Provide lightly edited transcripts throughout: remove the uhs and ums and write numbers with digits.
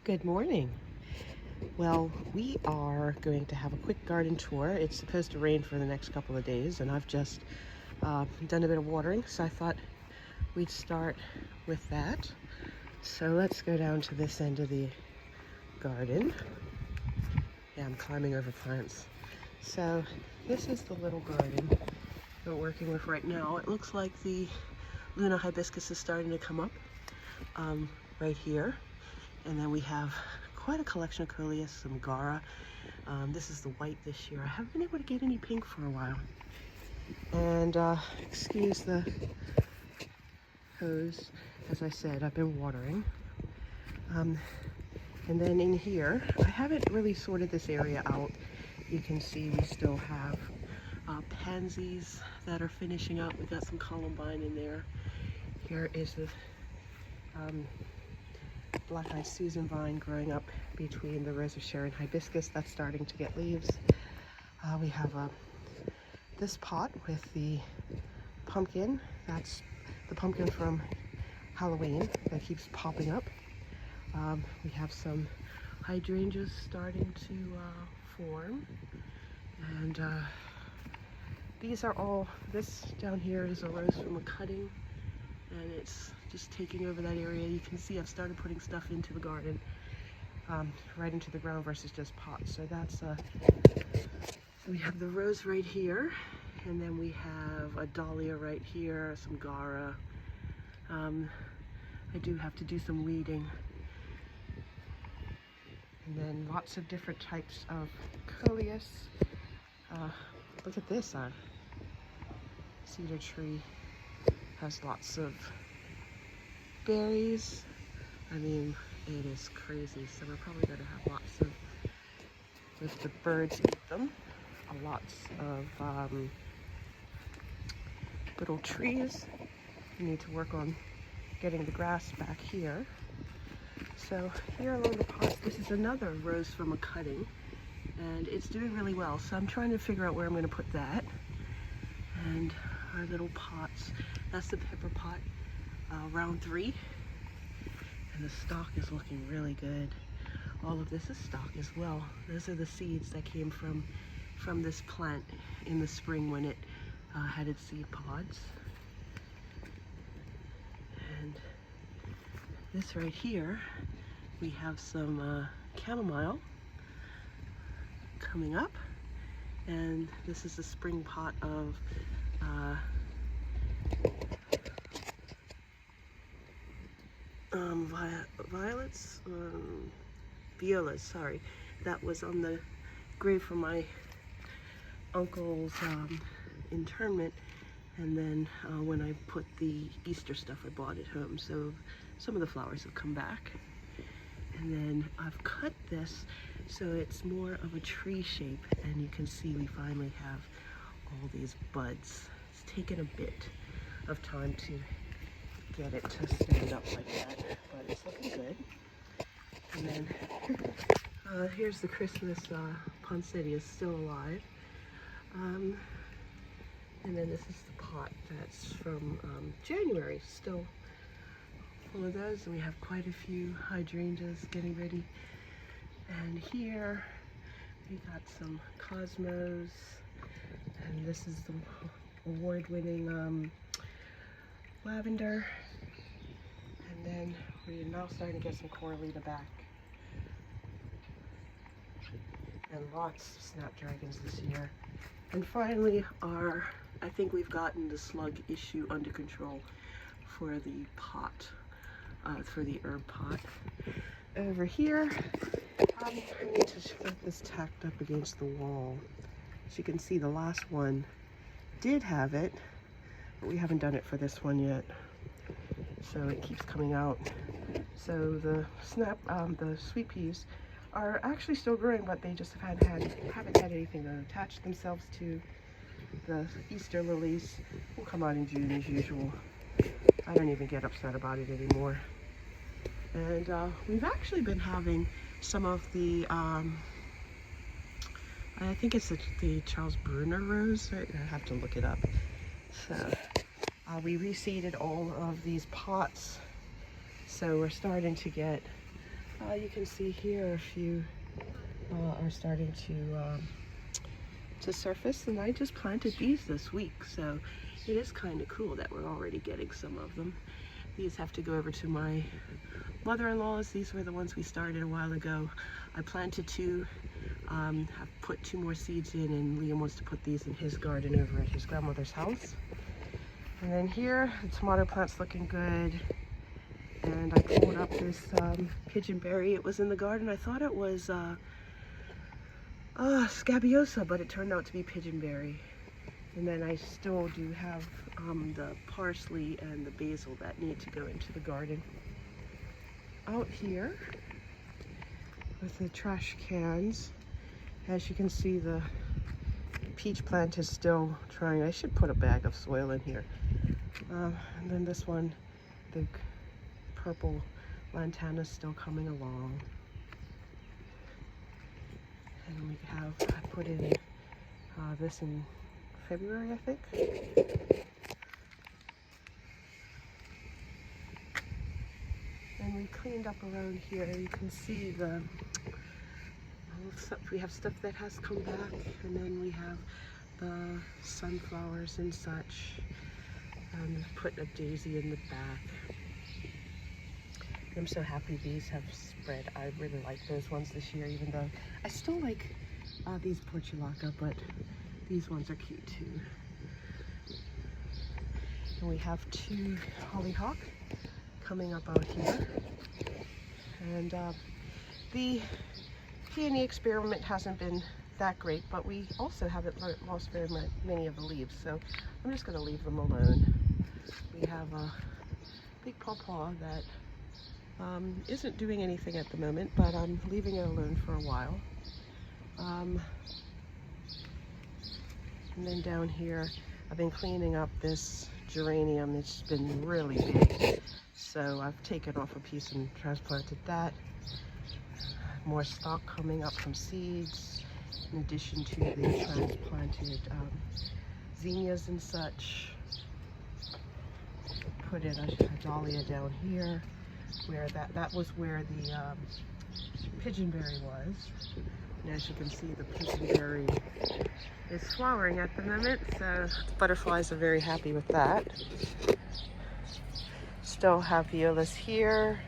Good morning. Well, we are going to have a quick garden tour. It's supposed to rain for the next couple of days, and I've just done a bit of watering, so I thought we'd start with that. So let's go down to this end of the garden. Yeah, I'm climbing over plants. So this is the little garden we're working with right now. It looks like the Luna hibiscus is starting to come up right here. And then we have quite a collection of coleus, some gara. This is the white this year. I haven't been able to get any pink for a while. And excuse the hose. As I said, I've been watering. And then in here, I haven't really sorted this area out. You can see we still have pansies that are finishing up. We got some columbine in there. Here is the black-eyed Susan vine growing up between the Rose of Sharon hibiscus that's starting to get leaves. We have this pot with the pumpkin. That's the pumpkin from Halloween that keeps popping up. We have some hydrangeas starting to form, and these are all, this down here is a rose from a cutting, and it's just taking over that area. You can see I've started putting stuff into the garden, right into the ground versus just pots. So that's so we have the rose right here, and then we have a dahlia right here, some gara. I do have to do some weeding, and then lots of different types of coleus. Look at this, cedar tree has lots of berries. I mean, it is crazy. So we're probably going to have lots of, if the birds eat them, lots of little trees. We need to work on getting the grass back here. So here along the pots, this is another rose from a cutting, and it's doing really well. So I'm trying to figure out where I'm going to put that. And our little pots, that's the pepper pot, round 3. And the stalk is looking really good. All of this is stalk as well. Those are the seeds that came from this plant in the spring when it had its seed pods. And this right here, we have some chamomile coming up. And this is the spring pot of violas, sorry. That was on the grave for my uncle's internment, and then when I put the Easter stuff, I brought it home. So some of the flowers have come back. And then I've cut this so it's more of a tree shape, and you can see we finally have all these buds. It's taken a bit of time to get it to stand up like that, but it's looking good. And then here's the Christmas poinsettia still alive. And then this is the pot that's from January, still full of those. And we have quite a few hydrangeas getting ready. And here we got some cosmos, and this is the award-winning lavender. And then we're now starting to get some coralita back. And lots of snapdragons this year. And finally, I think we've gotten the slug issue under control for the pot, for the herb pot. Over here, I need to get this tacked up against the wall. As you can see, the last one did have it, but we haven't done it for this one yet. So it keeps coming out. So the the sweet peas are actually still growing, but they just haven't had anything to attach themselves to. The Easter lilies will come out in June as usual. I don't even get upset about it anymore. And we've actually been having some of the, I think it's the Charles Bruner rose. I have to look it up. So we reseeded all of these pots. So we're starting to get You can see here a few are starting to surface, and I just planted these this week, so it is kind of cool that we're already getting some of them. These have to go over to my mother-in-law's. These were the ones we started a while ago. I planted 2. I've put 2 more seeds in, and Liam wants to put these in his garden over at his grandmother's house. And then here, the tomato plant's looking good. And I pulled up this pigeonberry. It was in the garden. I thought it was scabiosa, but it turned out to be pigeonberry. And then I still do have the parsley and the basil that need to go into the garden. Out here with the trash cans, as you can see, the peach plant is still trying. I should put a bag of soil in here. And then this one, the purple lantana, is still coming along. And we have, I put in this in February, I think. And we cleaned up around here. You can see we have stuff that has come back, and then we have the sunflowers and such. And put a daisy in the back. I'm so happy these have spread. I really like those ones this year, even though I still like these portulaca, but these ones are cute too. And we have 2 hollyhock coming up out here. And the peony experiment hasn't been that great, but we also haven't lost very many of the leaves, so I'm just going to leave them alone. We have a big pawpaw that isn't doing anything at the moment, but I'm leaving it alone for a while. And then down here, I've been cleaning up this geranium. It's been really big, so I've taken off a piece and transplanted that. More stock coming up from seeds, in addition to the transplanted zinnias and such. Put in a dahlia down here, where that was where the pigeonberry was. And as you can see, the pigeonberry is flowering at the moment, so butterflies are very happy with that. Still have violas here,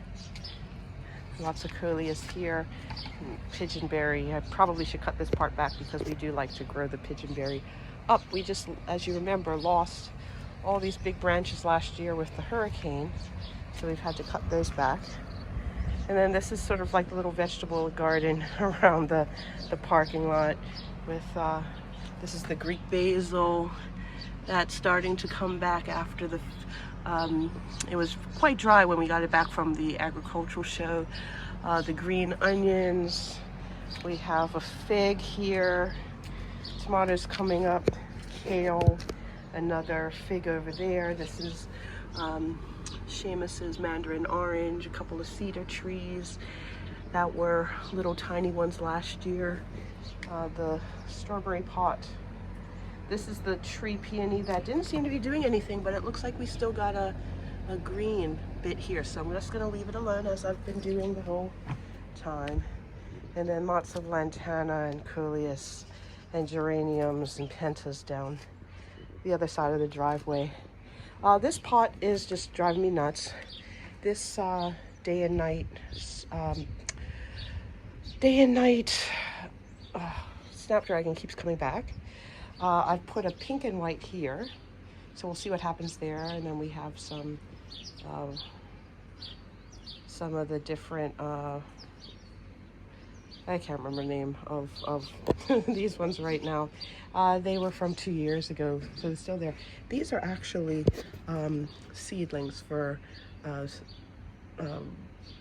lots of coleus here. Pigeonberry, I probably should cut this part back because we do like to grow the pigeonberry up. We just, as you remember, lost all these big branches last year with the hurricane, so we've had to cut those back. And then this is sort of like the little vegetable garden around the parking lot with this is the Greek basil that's starting to come back after the it was quite dry when we got it back from the agricultural show. The green onions, we have a fig here, tomatoes coming up, kale, another fig over there. This is Sheamus's mandarin orange, a couple of cedar trees that were little tiny ones last year. The strawberry pot. This is the tree peony that didn't seem to be doing anything, but it looks like we still got a green bit here. So I'm just gonna leave it alone as I've been doing the whole time. And then lots of lantana and coleus and geraniums and pentas down the other side of the driveway. This pot is just driving me nuts. This day and night snapdragon keeps coming back. I've put a pink and white here, so we'll see what happens there. And then we have some of the different I can't remember the name of these ones right now. They were from 2 years ago, so they're still there. These are actually seedlings for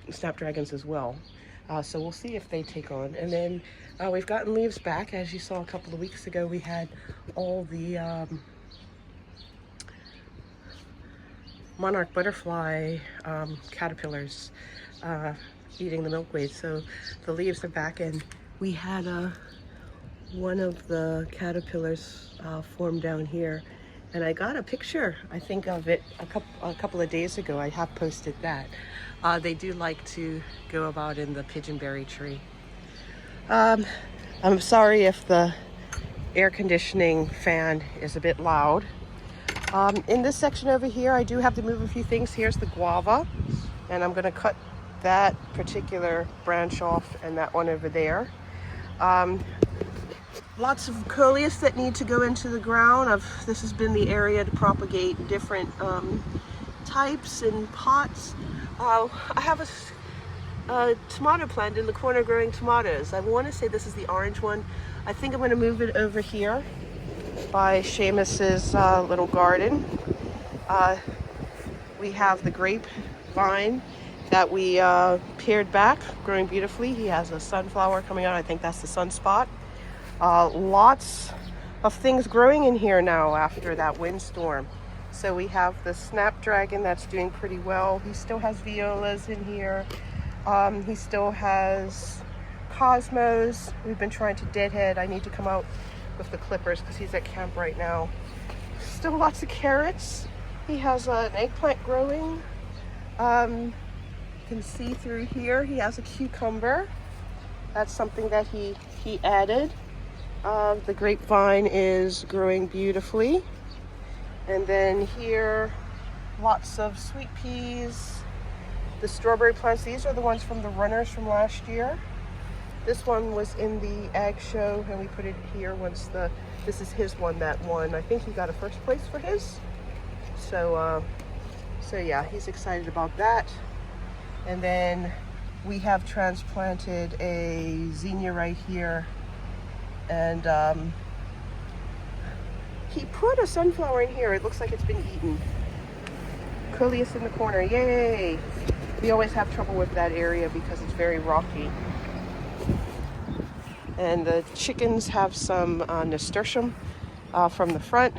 snapdragons as well. So we'll see if they take on. And then we've gotten leaves back. As you saw a couple of weeks ago, we had all the monarch butterfly caterpillars eating the milkweed. So the leaves are back, and we had one of the caterpillars form down here, And I got a picture, I think, of it a couple of days ago. I have posted that. They do like to go about in the pigeonberry tree. I'm sorry if the air conditioning fan is a bit loud. In this section over here, I do have to move a few things. Here's the guava, and I'm going to cut that particular branch off and that one over there. Lots of coleus that need to go into the ground. This has been the area to propagate different types and pots. I have a tomato plant in the corner growing tomatoes. I want to say this is the orange one. I think I'm going to move it over here by Sheamus's little garden. We have the grapevine that we pared back, growing beautifully. He has a sunflower coming out. I think that's the sunspot. Lots of things growing in here now after that windstorm. So we have the snapdragon that's doing pretty well. He still has violas in here. He still has cosmos. We've been trying to deadhead. I need to come out with the clippers because he's at camp right now. Still lots of carrots. He has an eggplant growing. You can see through here he has a cucumber. That's something that he added. The grapevine is growing beautifully. And then here, lots of sweet peas. The strawberry plants, these are the ones from the runners from last year. This one was in the ag show and we put it here once this is his one that won. I think he got a first place for his. So yeah, he's excited about that. And then we have transplanted a zinnia right here. And he put a sunflower in here. It looks like it's been eaten. Coleus in the corner, yay! We always have trouble with that area because it's very rocky. And the chickens have some nasturtium from the front.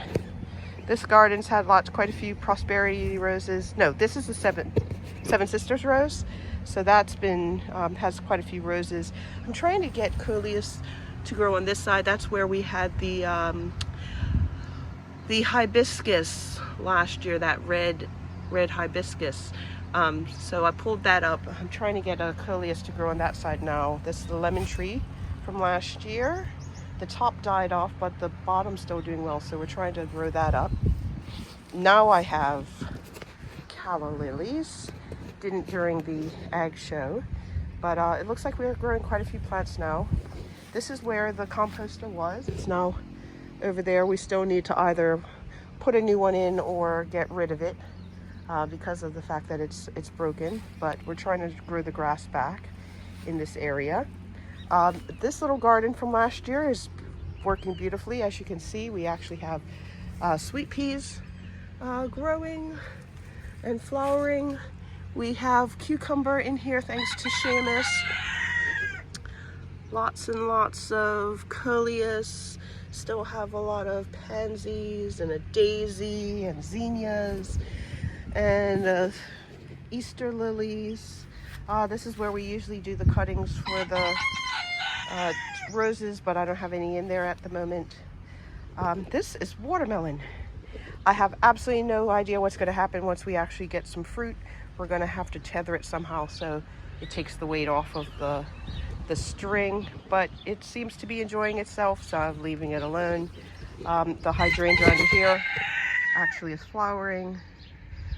This garden's had quite a few prosperity roses. No, this is the Seven Sisters rose. So that's been, has quite a few roses. I'm trying to get coleus to grow on this side. That's where we had the hibiscus last year, that red hibiscus. So I pulled that up. I'm trying to get a coleus to grow on that side now. This is the lemon tree from last year. The top died off, but the bottom's still doing well, so we're trying to grow that up. Now I have calla lilies. Didn't during the ag show, but it looks like we're growing quite a few plants now. This is where the composter was. It's now over there. We still need to either put a new one in or get rid of it because of the fact that it's broken, but we're trying to grow the grass back in this area. This little garden from last year is working beautifully. As you can see, we actually have sweet peas growing and flowering. We have cucumber in here thanks to Sheamus. Lots and lots of coleus. Still have a lot of pansies and a daisy and zinnias and Easter lilies. This is where we usually do the cuttings for the roses, but I don't have any in there at the moment. This is watermelon. I have absolutely no idea what's going to happen once we actually get some fruit. We're going to have to tether it somehow so it takes the weight off of the string, but it seems to be enjoying itself, so I'm leaving it alone. The hydrangea under here actually is flowering.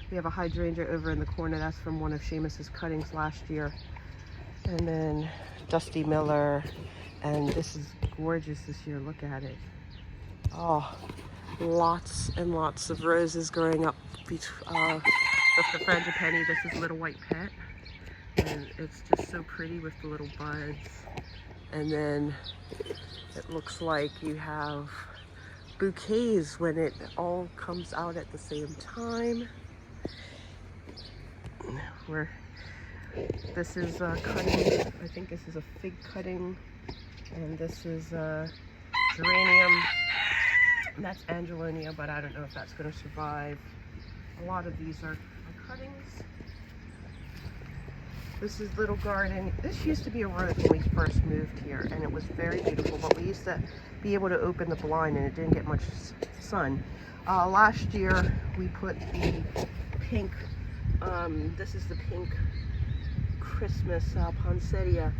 We have a hydrangea over in the corner. That's from one of Sheamus's cuttings last year. And then Dusty Miller, and this is gorgeous this year. Look at it. Oh, lots and lots of roses growing up with the frangipani. This is Little White Pet, and it's just so pretty with the little buds. And then it looks like you have bouquets when it all comes out at the same time. This is cutting, I think this is a fig cutting, and this is geranium, and that's angelonia, but I don't know if that's going to survive. A lot of these are cuttings. This is little garden. This used to be a rose when we first moved here, and it was very beautiful, but we used to be able to open the blind and it didn't get much sun. Last year we put the pink, this is the pink Christmas poinsettia,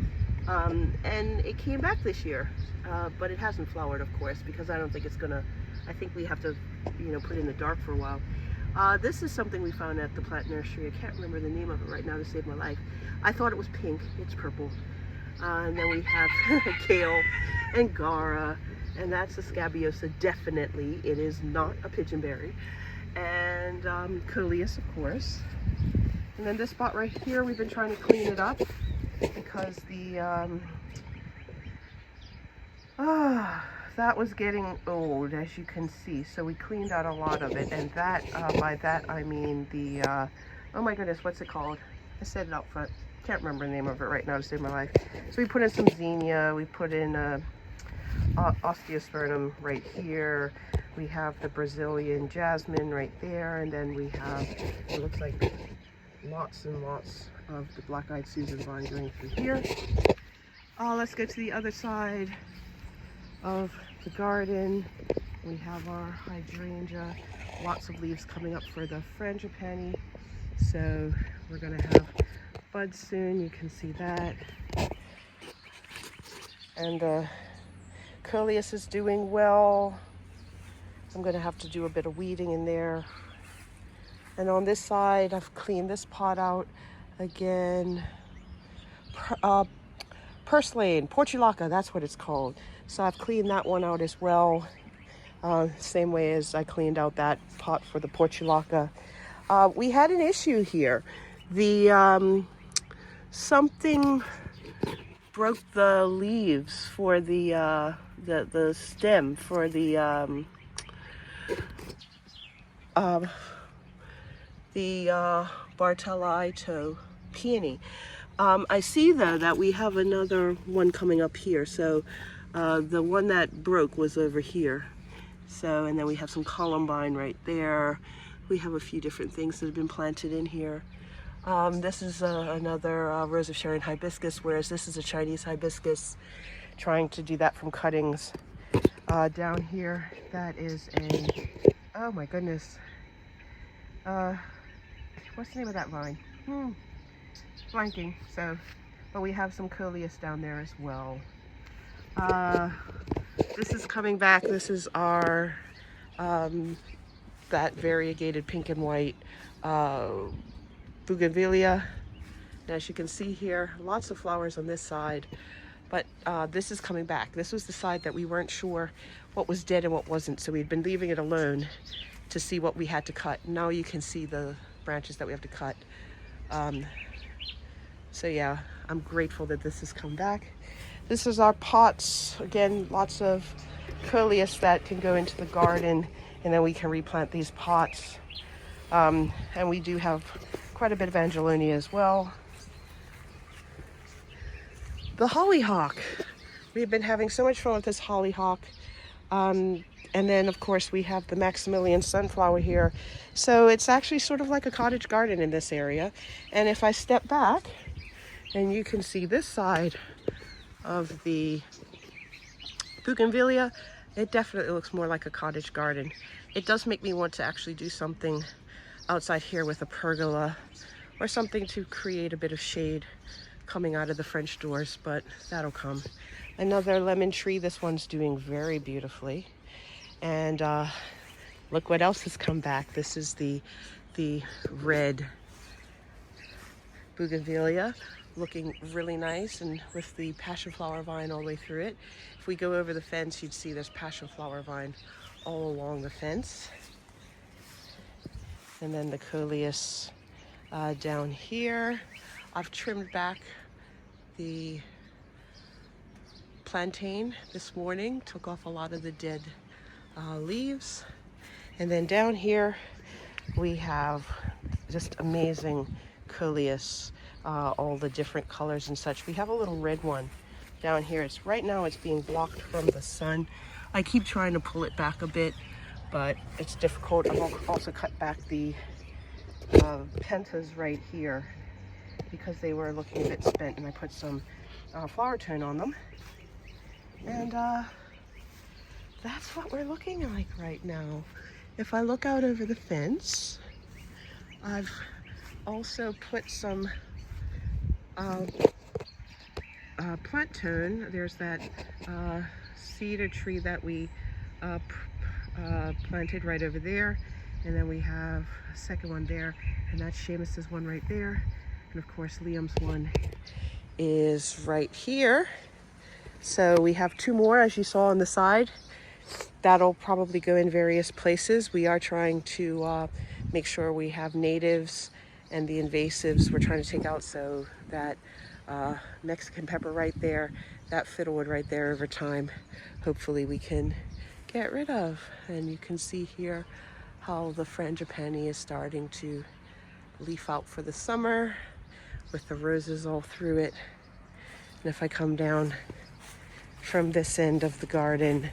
and it came back this year, but it hasn't flowered, of course, because I don't think it's gonna, I think we have to, you know, put it in the dark for a while. This is something we found at the plant nursery. I can't remember the name of it right now to save my life. I thought it was pink, it's purple. And then we have kale and Gara, and that's a scabiosa, definitely. It is not a pigeonberry. And coleus, of course. And then this spot right here, we've been trying to clean it up because the that was getting old, as you can see. So we cleaned out a lot of it, and that by that I mean the oh my goodness, what's it called? I said it out front. Can't remember the name of it right now to save my life. So we put in some zinnia. We put in osteospermum right here. We have the Brazilian jasmine right there, and then we have, it looks like lots and lots of the black-eyed Susan vine going through here. Let's go to the other side of the garden. We have our hydrangea, lots of leaves coming up for the frangipani. So we're gonna have buds soon, you can see that. And the coleus is doing well. I'm gonna have to do a bit of weeding in there. And on this side, I've cleaned this pot out again. Purslane, portulaca, that's what it's called. So I've cleaned that one out as well. Same way as I cleaned out that pot for the portulaca. We had an issue here. The something broke the leaves for the stem for the Bartolito peony. I see though that we have another one coming up here. So the one that broke was over here. So, and then we have some columbine right there. We have a few different things that have been planted in here. This is another Rose of Sharon hibiscus, whereas this is a Chinese hibiscus, trying to do that from cuttings. Down here, that is a, oh my goodness. What's the name of that vine? Blanking. So, but we have some coleus down there as well. This is coming back. This is our, that variegated pink and white bougainvillea. And as you can see here, lots of flowers on this side, but this is coming back. This was the side that we weren't sure what was dead and what wasn't, so we'd been leaving it alone to see what we had to cut. Now you can see the branches that we have to cut. So yeah, I'm grateful that this has come back. This is our pots. Again, lots of coleus that can go into the garden, and then we can replant these pots. And we do have quite a bit of Angelonia as well. The hollyhock. We've been having so much fun with this hollyhock. And then of course we have the Maximilian sunflower here. So it's actually sort of like a cottage garden in this area. And if I step back, and you can see this side of the bougainvillea, it definitely looks more like a cottage garden. It does make me want to actually do something outside here with a pergola or something to create a bit of shade coming out of the French doors, but that'll come. Another lemon tree. This one's doing very beautifully. And look what else has come back. This is the red bougainvillea, looking really nice, and with the passion flower vine all the way through it. If we go over the fence, you'd see there's passion flower vine all along the fence. And then the coleus down here. I've trimmed back the plantain this morning, took off a lot of the dead leaves. And then down here we have just amazing coleus, all the different colors and such. We have a little red one down here. It's right now it's being blocked from the sun. I keep trying to pull it back a bit, but it's difficult. I've also cut back the pentas right here because they were looking a bit spent, and I put some flower tone on them. And that's what we're looking like right now. if I look out over the fence, I've also put some plantain. There's that cedar tree that we planted right over there, and then we have a second one there, and that's Sheamus's one right there, and of course Liam's one is right here. So we have two more, as you saw on the side. That'll probably go in various places. We are trying to make sure we have natives and the invasives we're trying to take out, so that Mexican pepper right there, that fiddlewood right there, over time, hopefully we can get rid of. And you can see here how the frangipani is starting to leaf out for the summer with the roses all through it. And if I come down from this end of the garden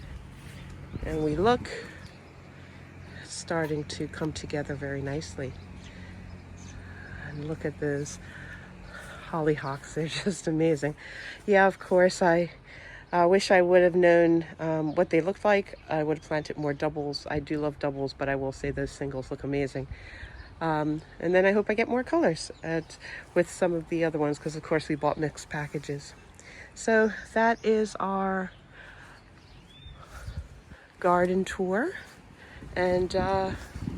and we look, it's starting to come together very nicely. And look at those hollyhocks, they're just amazing. Yeah, of course, I wish I would have known what they looked like. I would have planted more doubles. I do love doubles, but I will say those singles look amazing. And then I hope I get more colors with some of the other ones, because of course we bought mixed packages. So that is our garden tour, and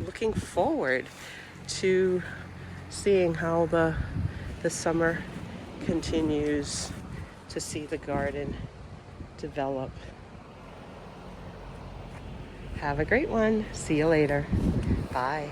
looking forward to seeing how the summer continues to see the garden develop. Have a great one. See you later. Bye.